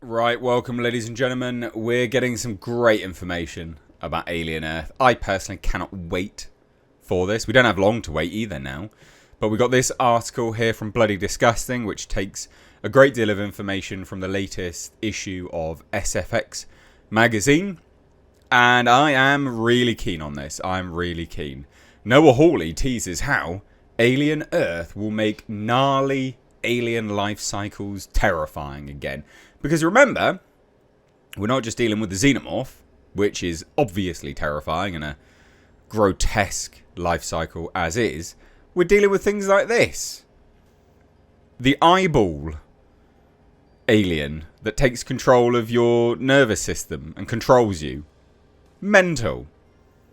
Right, welcome ladies and gentlemen. We're getting some great information about Alien Earth. I personally cannot wait for this. We don't have long to wait either now. But we got this article here from Bloody Disgusting, which takes a great deal of information from the latest issue of SFX magazine. And I am really keen on this. I'm really keen. Noah Hawley teases how Alien Earth will make gnarly alien life cycles terrifying again. Because remember, we're not just dealing with the xenomorph, which is obviously terrifying and a grotesque life cycle as is. We're dealing with things like this. The eyeball alien that takes control of your nervous system and controls you. Mental.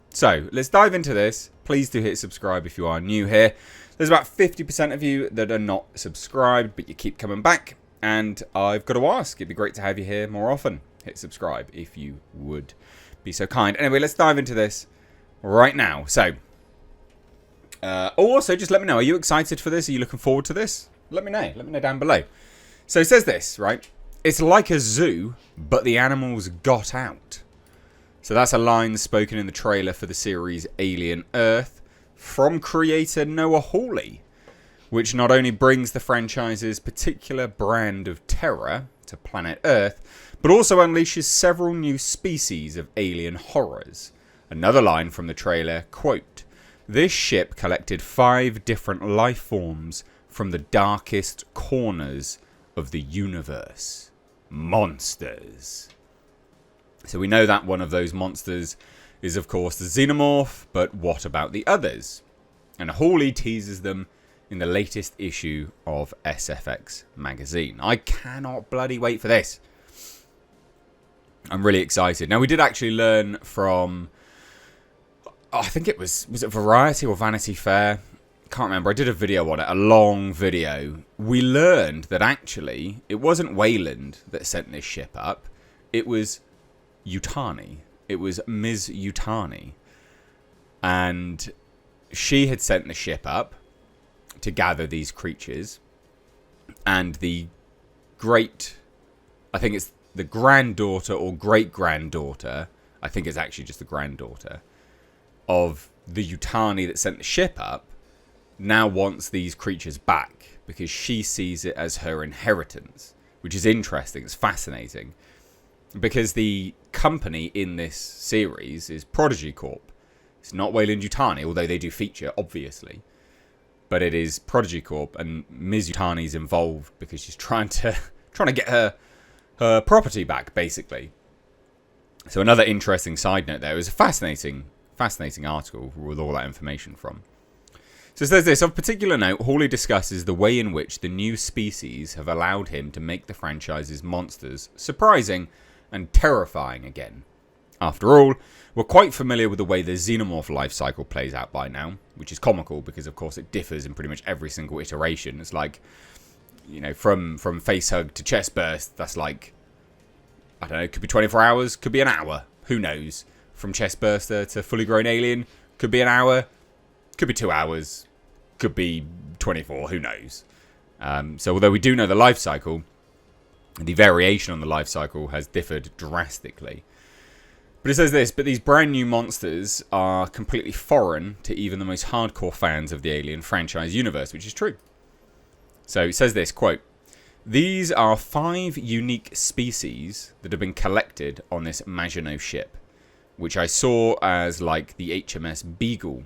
So, let's dive into this. Please do hit subscribe if you are new here. There's about 50% of you that are not subscribed, but you keep coming back. And I've got to ask, it'd be great to have you here more often. Hit subscribe if you would be so kind. Anyway, let's dive into this right now. So, also just let me know, are you excited for this? Are you looking forward to this? Let me know. Let me know down below. So it says this, right? It's like a zoo, but the animals got out. So that's a line spoken in the trailer for the series Alien Earth from creator Noah Hawley, which not only brings the franchise's particular brand of terror to planet Earth, but also unleashes several new species of alien horrors. Another line from the trailer, quote, "This ship collected 5 different life forms from the darkest corners of the universe. Monsters." So we know that one of those monsters is, of course, the xenomorph, but what about the others? And Hawley teases them in the latest issue of SFX magazine. I cannot bloody wait for this. I'm really excited. Now, we did actually learn from, I think it was it Variety or Vanity Fair? Can't remember. I did a video on it, a long video. We learned that actually it wasn't Wayland that sent this ship up. It was Yutani. It was Ms. Yutani. And she had sent the ship up to gather these creatures, and the I think it's the granddaughter or great-granddaughter, I think it's actually just the granddaughter, of the Yutani that sent the ship up, now wants these creatures back, because she sees it as her inheritance, which is interesting, it's fascinating, because the company in this series is Prodigy Corp. It's not Wayland Yutani, although they do feature, obviously. But it is Prodigy Corp, and Ms. Yutani's involved because she's trying to get her property back, basically. So another interesting side note there. It was a fascinating article with all that information from. So it says this, of particular note, Hawley discusses the way in which the new species have allowed him to make the franchise's monsters surprising and terrifying again. After all, we're quite familiar with the way the xenomorph life cycle plays out by now, which is comical because, of course, it differs in pretty much every single iteration. It's like, you know, from face hug to chest burst, that's like, I don't know, could be 24 hours, could be an hour, who knows. From chest burster to fully grown alien, could be an hour, could be 2 hours, could be 24, who knows. So although we do know the life cycle, the variation on the life cycle has differed drastically. But it says this, but these brand new monsters are completely foreign to even the most hardcore fans of the Alien franchise universe, which is true. So it says this, quote, "These are 5 unique species that have been collected on this Maginot ship, which I saw as like the HMS Beagle.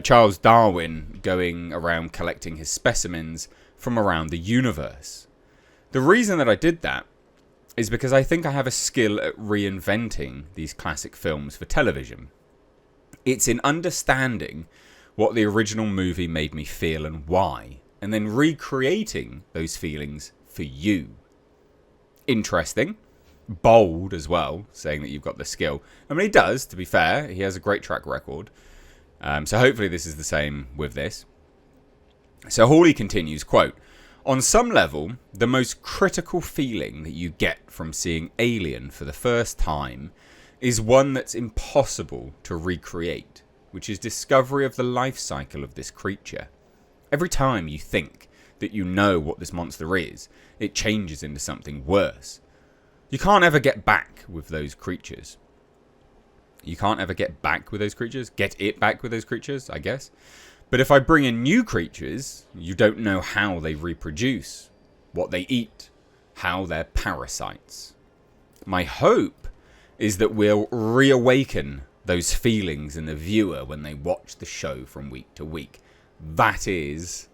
Charles Darwin going around collecting his specimens from around the universe. The reason that I did that is because I think I have a skill at reinventing these classic films for television. It's in understanding what the original movie made me feel and why, and then recreating those feelings for you." Interesting. Bold as well, saying that you've got the skill. I mean, he does, to be fair. He has a great track record. So hopefully this is the same with this. So Hawley continues, quote, "On some level, the most critical feeling that you get from seeing Alien for the first time is one that's impossible to recreate, which is discovery of the life cycle of this creature. Every time you think that you know what this monster is, it changes into something worse. You can't ever get back with those creatures. You can't ever get back with those creatures. Get it back with those creatures, I guess. But if I bring in new creatures, you don't know how they reproduce, what they eat, how they're parasites. My hope is that we'll reawaken those feelings in the viewer when they watch the show from week to week. That is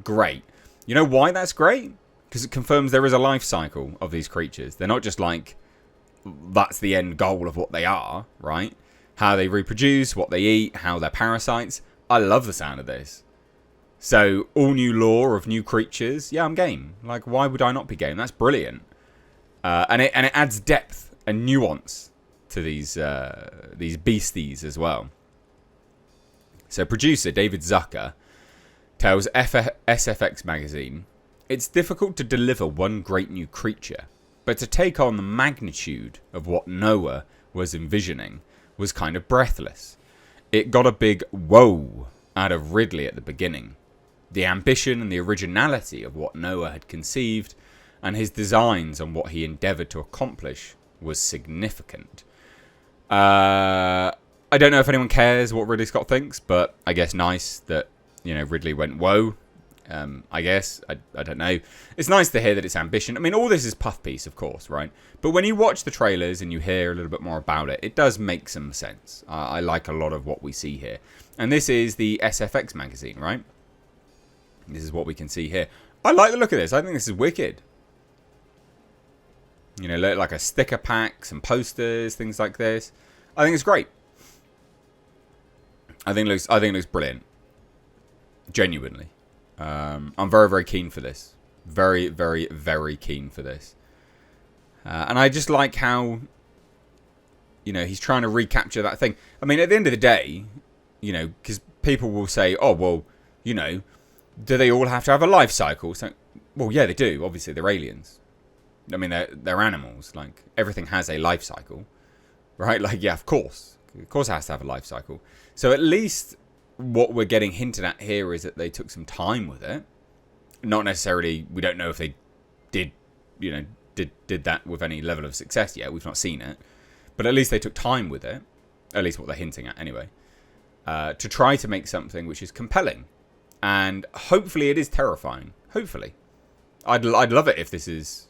great. You know why that's great? Because it confirms there is a life cycle of these creatures. They're not just like, that's the end goal of what they are, right? How they reproduce, what they eat, how they're parasites. I love the sound of this. So, all new lore of new creatures. Yeah, I'm game. Like, why would I not be game? That's brilliant. And it adds depth and nuance to these beasties as well. So, producer David Zucker tells SFX magazine, it's difficult to deliver one great new creature, but to take on the magnitude of what Noah was envisioning was kind of breathless. It got a big whoa out of Ridley at the beginning. The ambition and the originality of what Noah had conceived and his designs on what he endeavoured to accomplish was significant. I don't know if anyone cares what Ridley Scott thinks, but I guess nice that, you know, Ridley went whoa. I guess. I don't know. It's nice to hear that it's ambition. I mean, all this is puff piece, of course, right? But when you watch the trailers and you hear a little bit more about it, it does make some sense. I like a lot of what we see here. And this is the SFX magazine, right? This is what we can see here. I like the look of this. I think this is wicked. You know, like a sticker pack, some posters, things like this. I think it's great. I think it looks brilliant. Genuinely. I'm very, very keen for this. Very, very, very keen for this. And I just like how, you know, he's trying to recapture that thing. I mean, at the end of the day, you know, because people will say, oh, well, you know, do they all have to have a life cycle? So, well, yeah, they do. Obviously, they're aliens. I mean, they're animals. Like, everything has a life cycle, right? Like, yeah, of course. Of course it has to have a life cycle. So at least what we're getting hinted at here is that they took some time with it. Not necessarily, we don't know if they did, you know, did that with any level of success yet. We've not seen it. But at least they took time with it. At least what they're hinting at anyway. To try to make something which is compelling. And hopefully it is terrifying. Hopefully. I'd love it if this is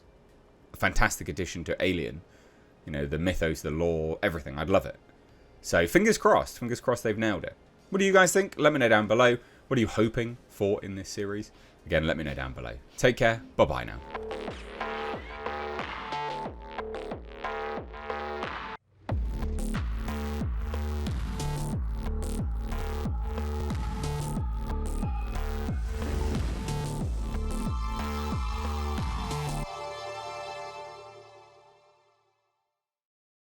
a fantastic addition to Alien. You know, the mythos, the lore, everything. I'd love it. So fingers crossed. Fingers crossed they've nailed it. What do you guys think? Let me know down below. What are you hoping for in this series? Again, let me know down below. Take care. Bye-bye now.